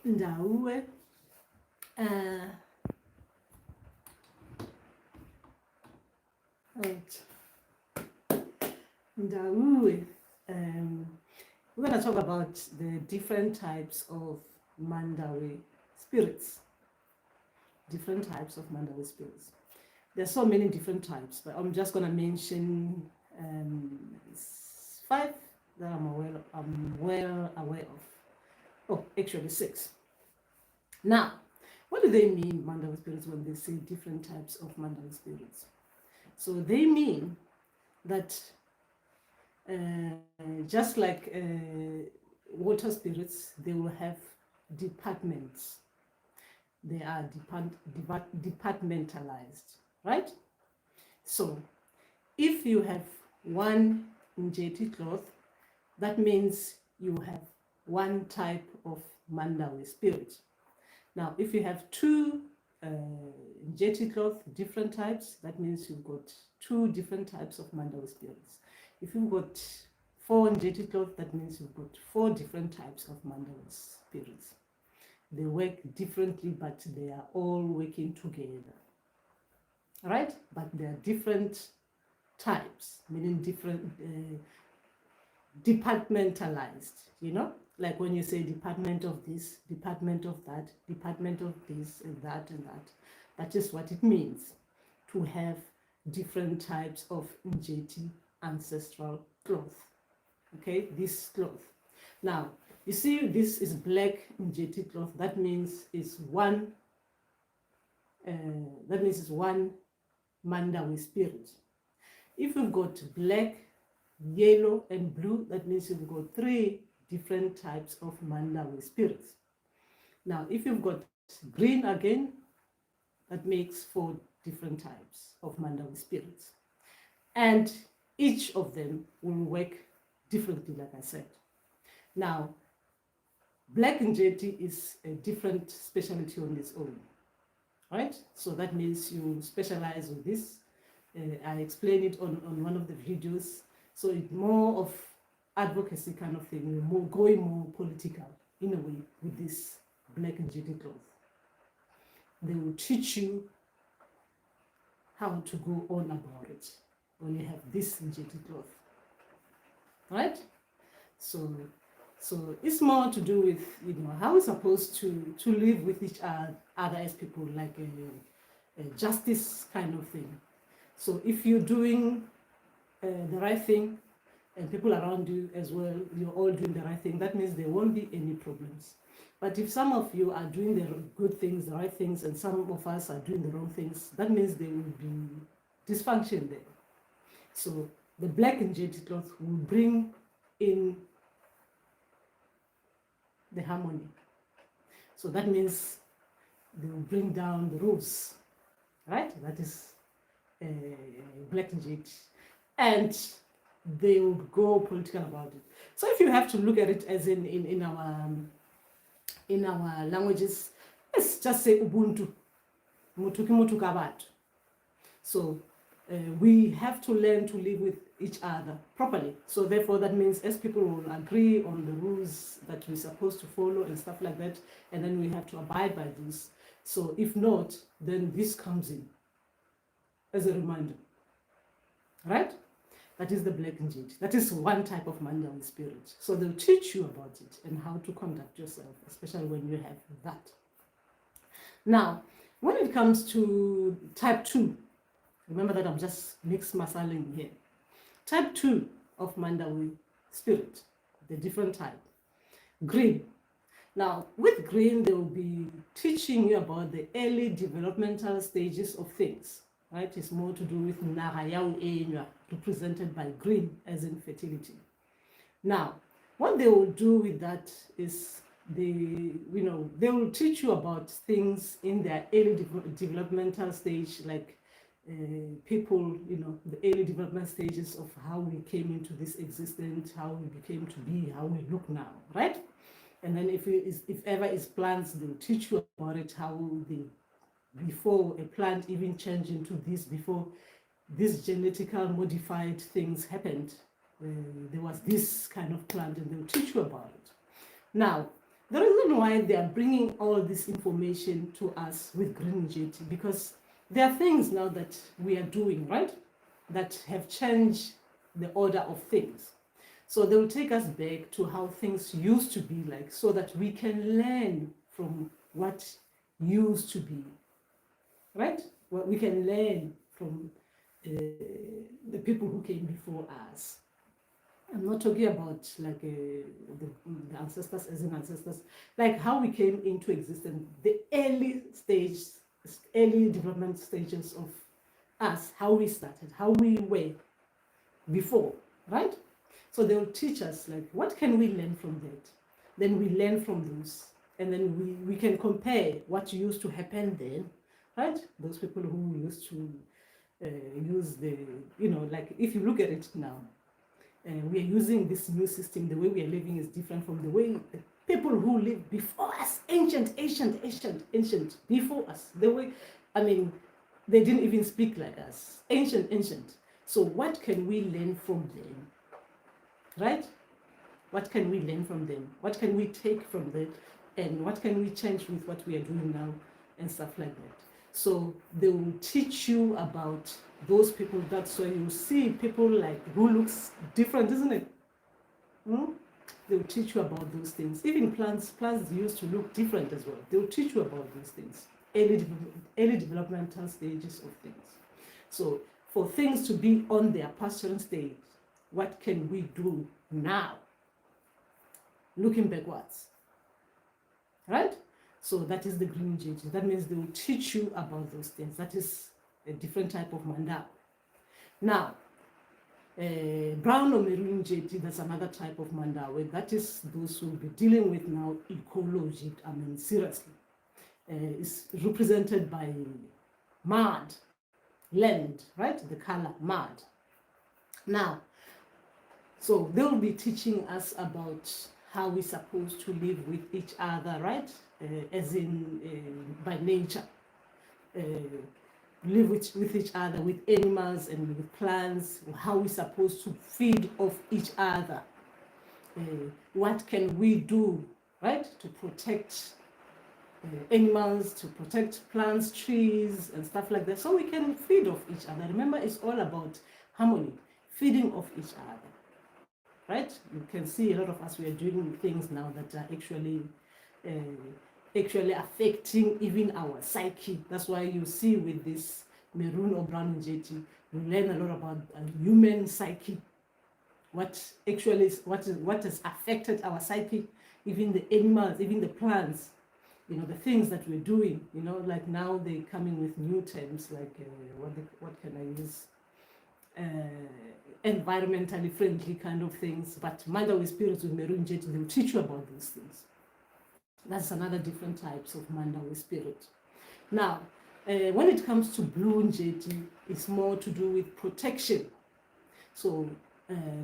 Mandawe. Right. Mandawe. We're going to talk about the different types of Mandawe spirits. Different types of Mandawe spirits. There's so many different types, but I'm just going to mention 5 that I'm well aware of. Oh, actually 6. Now, what do they mean, Mandawe spirits, when they say different types of Mandawe spirits? So they mean that just like water spirits, they will have departments. They are departmentalized, right? So if you have one Njeti cloth, that means you have one type of Mandawe spirit. Now, if you have 2 Njeti cloth, different types, that means you've got 2 different types of Mandawe spirits. If you've got 4 Njeti cloth, that means you've got 4 different types of Mandawe spirits. They work differently, but they are all working together. All right? But they are different types, meaning different, departmentalized, like when you say department of this, department of that, department of this and that and that. That is what it means to have different types of Njeti ancestral cloth. Okay, this cloth. Now, you see, this is black Njeti cloth. That means it's one. It's one Mandawe spirit. If you've got black, yellow, and blue, that means you've got 3 different types of Mandawe spirits. Now, if you've got green again, that makes 4 different types of Mandawe spirits. And each of them will work differently, like I said. Now, black Njeti is a different specialty on its own, right? So that means you specialize with this. I explained it on one of the videos. So it's more of advocacy kind of thing, going more political in a way with this black Njeti cloth. They will teach you how to go on about it when you have this Njeti cloth, right? So it's more to do with how we're supposed to live with each other as people, like a justice kind of thing. So if you're doing the right thing and people around you as well, you're all doing the right thing, that means there won't be any problems. But if some of you are doing the good things, the right things, and some of us are doing the wrong things, that means there will be dysfunction there. So the black Njeti cloth will bring in the harmony. So that means they will bring down the rules, right? That is black Njeti. And they will go political about it. So if you have to look at it as in our languages, let's just say Ubuntu. Mutuki kabatu. So we have to learn to live with each other properly. So therefore that means as people will agree on the rules that we're supposed to follow and stuff like that, and then we have to abide by this. So if not, then this comes in as a reminder, right? That is the black Njeti. That is one type of Mandawe spirit. So they'll teach you about it and how to conduct yourself, especially when you have that. Now, when it comes to type 2, remember that I'm just mixed masaling here. Type 2 of Mandawe spirit, the different type. Green. Now, with green, they will be teaching you about the early developmental stages of things. Right? It's more to do with Nahayau Enya, represented by green as in fertility. Now, what they will do with that is they will teach you about things in their early developmental stage, like people, the early development stages of how we came into this existence, how we became to be, how we look now, right? And then if ever is plants, they'll teach you about it, how they, before a plant even changed into this, before these genetical modified things happened, there was this kind of plant, and they'll teach you about it. Now, the reason why they are bringing all this information to us with Green Njeti, because there are things now that we are doing, right, that have changed the order of things. So they will take us back to how things used to be like, so that we can learn from what used to be, right? What we can learn from the people who came before us. I'm not talking about like the ancestors as in ancestors, like how we came into existence, the early development stages of us, how we started, how we were before, right? So they'll teach us like, what can we learn from that? Then we learn from those, and then we can compare what used to happen then, right? Those people who used to use the, like if you look at it now, we are using this new system. The way we are living is different from the way the people who lived before us, ancient, before us. The way, they didn't even speak like us. Ancient. So what can we learn from them? Right? What can we learn from them? What can we take from them? And what can we change with what we are doing now and stuff like that? So they will teach you about those people. That's why you see people like who looks different, isn't it? They will teach you about those things. Even plants used to look different as well. They will teach you about those things. Early developmental stages of things. So for things to be on their pastoral stage, what can we do now? Looking backwards. Right? So that is the Green Njeti. That means they will teach you about those things. That is a different type of Mandawe. Now, brown or maroon Njeti, that's another type of Mandawe. That is those who will be dealing with now ecology. Seriously. It's represented by mud, land, right? The color mud. Now, so they will be teaching us about how we're supposed to live with each other, right? As in by nature. Live with each other, with animals and with plants, how we're supposed to feed off each other. What can we do, right, to protect animals, to protect plants, trees, and stuff like that, so we can feed off each other. Remember, it's all about harmony, feeding off each other, right? You can see a lot of us, we are doing things now that are actually affecting even our psyche. That's why you see with this maroon or brown Njeti, we learn a lot about human psyche, what has affected our psyche, even the animals, even the plants, the things that we're doing, like now they're coming with new terms like what can I use, environmentally friendly kind of things. But Mandawe spirits with maroon Njeti, they'll teach you about those things. That's another different types of Mandawe spirit. Now, when it comes to blue Njeti, it's more to do with protection. So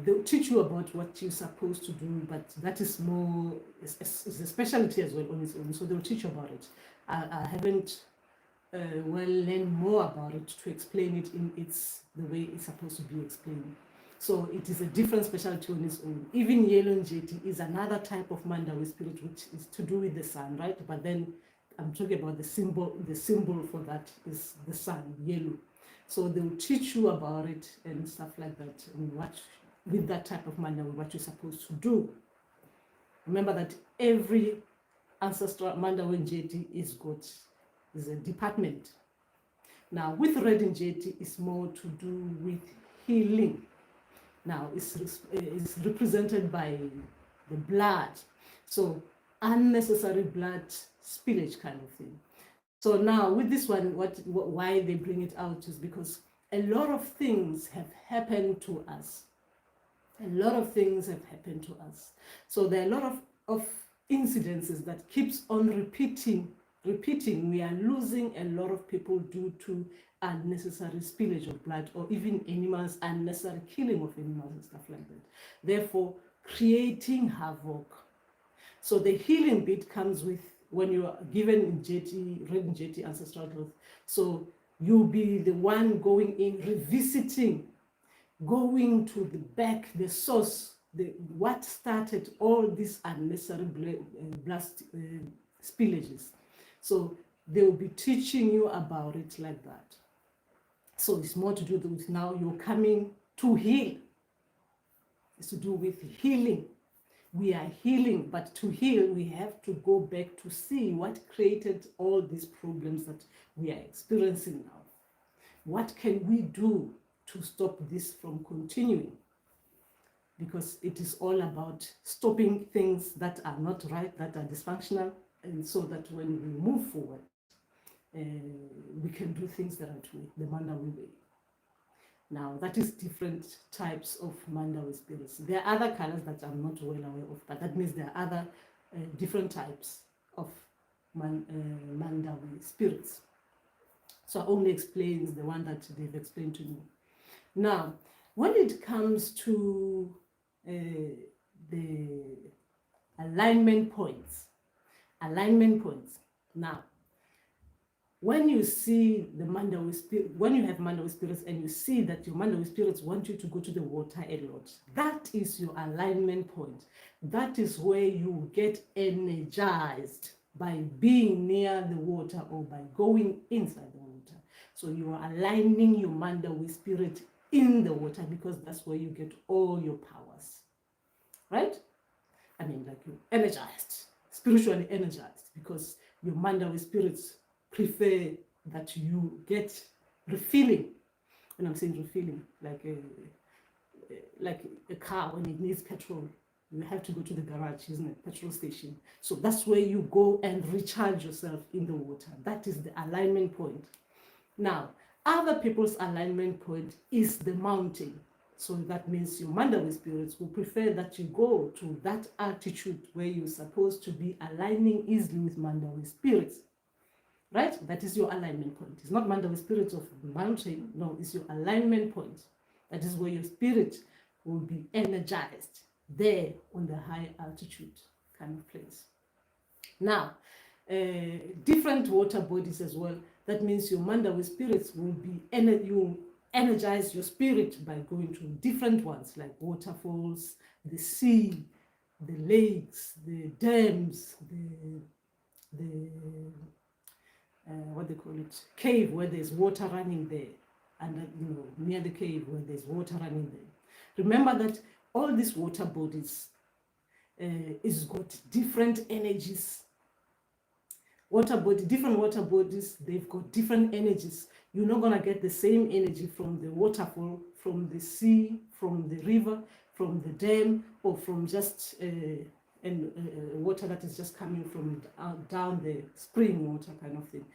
they'll teach you about what you're supposed to do, but that is more, it's a specialty as well on its own. So they'll teach you about it. I haven't learned more about it to explain it in the way it's supposed to be explained. So it is a different specialty on its own. Even yellow Njeti is another type of Mandawe spirit, which is to do with the sun, right? But then I'm talking about the symbol. The symbol for that is the sun, yellow. So they will teach you about it and stuff like that, and what with that type of Mandawe, what you're supposed to do. Remember that every ancestral Mandawe Njeti is a department. Now with red Njeti, it's more to do with healing. Now it's represented by the blood, so unnecessary blood spillage kind of thing. So now with this one, why they bring it out is because a lot of things have happened to us. So there are a lot of incidences that keeps on repeating. We are losing a lot of people due to unnecessary spillage of blood, or even animals, unnecessary killing of animals and stuff like that. Therefore, creating havoc. So the healing bit comes with when you are given red Njeti ancestral cloth. So you'll be the one going in, revisiting, going to the back, the source what started all these unnecessary blast spillages. So they will be teaching you about it like that. So it's more to do with now you're coming to heal. It's to do with healing. We are healing, but to heal, we have to go back to see what created all these problems that we are experiencing now. What can we do to stop this from continuing? Because it is all about stopping things that are not right, that are dysfunctional, and so that when we move forward, we can do things the right way, the Mandawe way. Now, that is different types of Mandawe spirits. There are other colors that I'm not well aware of, but that means there are other different types of Mandawe spirits. So I only explains the one that they've explained to me. Now, when it comes to the alignment points, now, when you see the Mandawe spirit, when you have Mandawe spirits and you see that your Mandawe spirits want you to go to the water a lot, that is your alignment point. That is where you get energized by being near the water or by going inside the water. So you are aligning your Mandawe spirit in the water because that's where you get all your powers, right? I mean, like you're energized, spiritually energized, because your Mandawe spirits prefer that you get refilling. When I'm saying refilling, like a car when it needs petrol, you have to go to the garage, isn't it? Petrol station. So that's where you go and recharge yourself in the water. That is the alignment point. Now, other people's alignment point is the mountain. So that means your Mandawe spirits will prefer that you go to that altitude where you're supposed to be aligning easily with Mandawe spirits. Right? That is your alignment point. It's not Mandawe spirits of the mountain. No, it's your alignment point. That is where your spirit will be energized there on the high altitude kind of place. Now, different water bodies as well. That means your Mandawe spirits will be you energize your spirit by going to different ones like waterfalls, the sea, the lakes, the dams, the what they call it, cave where there's water running there, and near the cave where there's water running there. Remember that all these water bodies is got different energies. Different water bodies, they've got different energies. You're not gonna get the same energy from the waterfall, from the sea, from the river, from the dam, or from just water that is just coming from down the spring water kind of thing.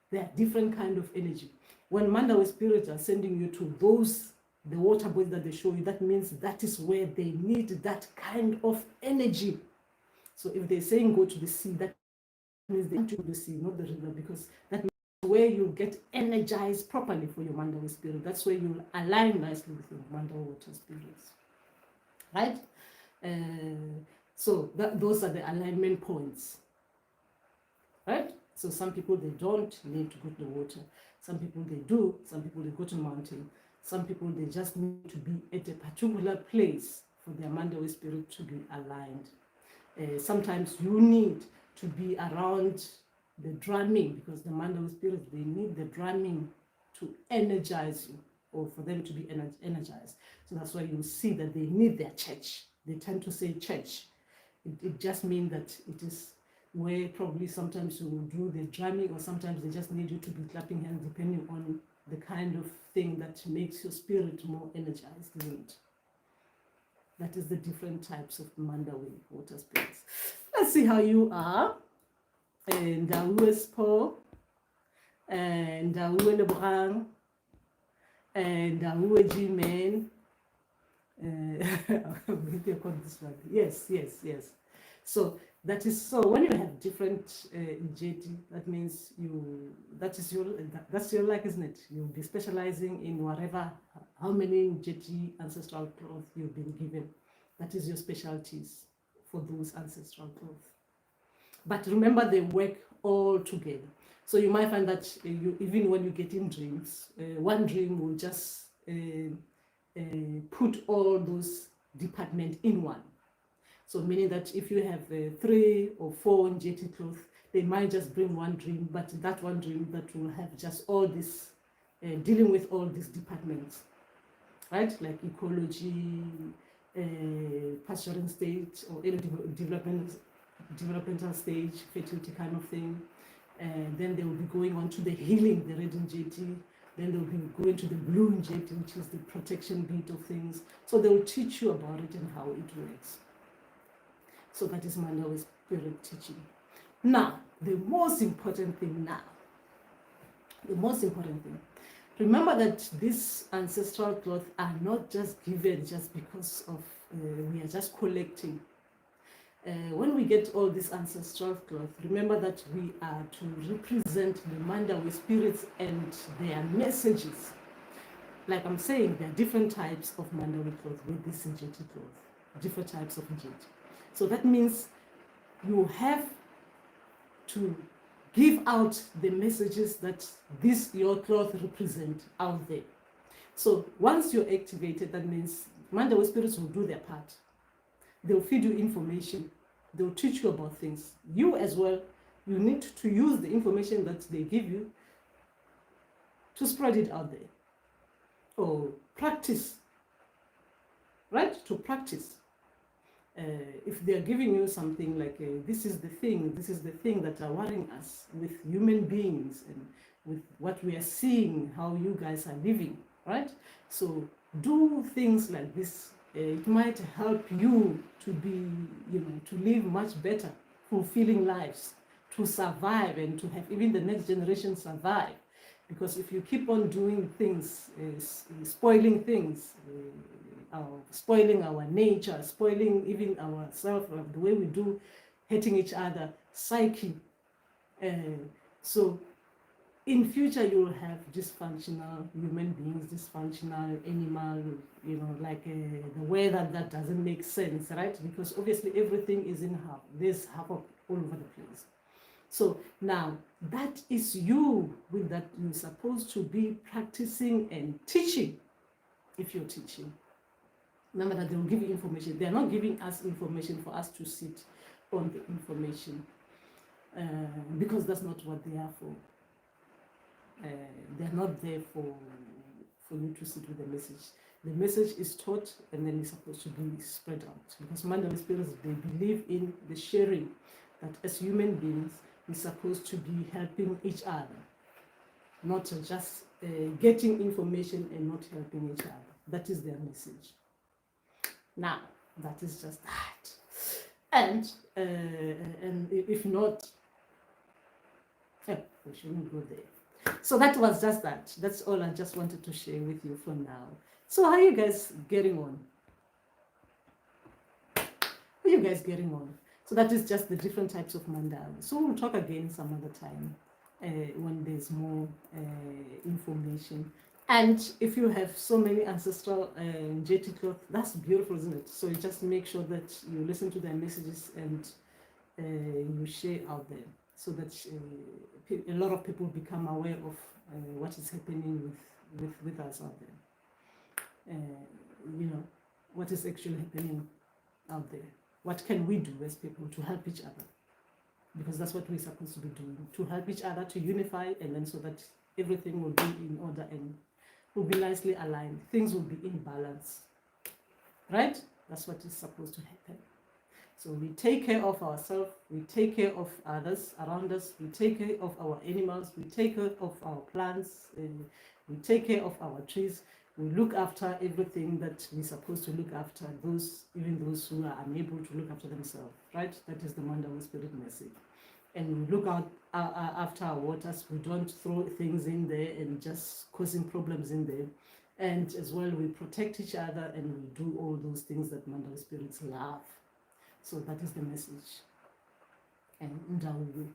They are different kind of energy. When Mandawe spirits are sending you to the water bodies that they show you, that means that is where they need that kind of energy. So if they're saying go to the sea, that means they want to go to the sea, not the river, because that means where you get energized properly for your Mandawe spirit. That's where you'll align nicely with your Mandawe water spirits, right? So those are the alignment points, right? So some people, they don't need to go to the water. Some people, they do. Some people, they go to the mountain. Some people, they just need to be at a particular place for their Mandawe spirit to be aligned. Sometimes you need to be around the drumming, because the Mandawe spirits, they need the drumming to energize you, or for them to be energized. So that's why you see that they need their church. They tend to say church. It just means that it is where probably sometimes you will do the drumming, or sometimes they just need you to be clapping hands, depending on the kind of thing that makes your spirit more energized, isn't it? That is the different types of Mandawe water spirits. Let's see how you are. And Ndawe Spo, and Ndawe Lebrang, and Ndawe G-Man. This one. Yes. So that is so. When you have different Njeti, that means that's your like, isn't it? You'll be specializing in whatever, how many Njeti ancestral cloths you've been given. That is your specialties for those ancestral cloths. But remember, they work all together. So you might find that even when you get in dreams, one dream will just put all those department in one. So meaning that if you have 3 or 4 Njeti cloths, they might just bring one dream, but that one dream that will have just all this, dealing with all these departments, right? Like ecology, pastoring stage, or any developmental stage, fertility kind of thing. Then they will be going on to the healing, the red Njeti. Then they'll be going to the blue Njeti, which is the protection bit of things. So they will teach you about it and how it works. So that is Mandawe spirit teaching. Now, the most important thing remember that these ancestral cloths are not just given just because of we are just collecting. When we get all these ancestral cloths, remember that we are to represent the Mandawe spirits and their messages. Like I'm saying, there are different types of Mandawe cloth with this Njeti cloth, different types of Njeti. So that means you have to give out the messages that this your cloth represent out there. So once you're activated, that means Mandawe spirits will do their part. They'll feed you information. They'll teach you about things. You as well, you need to use the information that they give you to spread it out there. Or practice, right? To practice. If they're giving you something like, this is the thing that are worrying us with human beings and with what we are seeing, how you guys are living, right? So do things like this. It might help you to be, to live much better, fulfilling lives, to survive and to have even the next generation survive. Because if you keep on doing things, spoiling things, spoiling our nature, spoiling even ourselves, the way we do, hating each other, psyche. So in future you will have dysfunctional human beings, dysfunctional animal, like the weather that doesn't make sense, right? Because obviously everything is in havoc. There's havoc all over the place. So now that is you with that you're supposed to be practicing and teaching. If you're teaching, remember that they will give you information. They're not giving us information for us to sit on the information, because that's not what they are for. They're not there for you to sit with the message. The message is taught and then it's supposed to be spread out, because Mandawe spirits, they believe in the sharing, that as human beings we're supposed to be helping each other, not just getting information and not helping each other. That is their message. Now, that is just that. And if not, we shouldn't go there. So that was just that. That's all I just wanted to share with you for now. So how are you guys getting on? How are you guys getting on? So that is just the different types of Mandawe. So we'll talk again some other time when there's more information. And if you have so many ancestral Njeti cloth, that's beautiful, isn't it? So you just make sure that you listen to their messages and you share out there, so that a lot of people become aware of what is happening with us out there. What is actually happening out there. What can we do as people to help each other? Because that's what we're supposed to be doing, to help each other, to unify, and then so that everything will be in order and will be nicely aligned. Things will be in balance, right? That's what is supposed to happen. So we take care of ourselves, we take care of others around us, we take care of our animals, we take care of our plants, we take care of our trees. We look after everything that we're supposed to look after, even those who are unable to look after themselves, right? That is the Mandawe spirit message. And we look out after our waters. We don't throw things in there and just causing problems in there. And as well, we protect each other and we do all those things that Mandawe spirits love. So that is the message. And Njeti.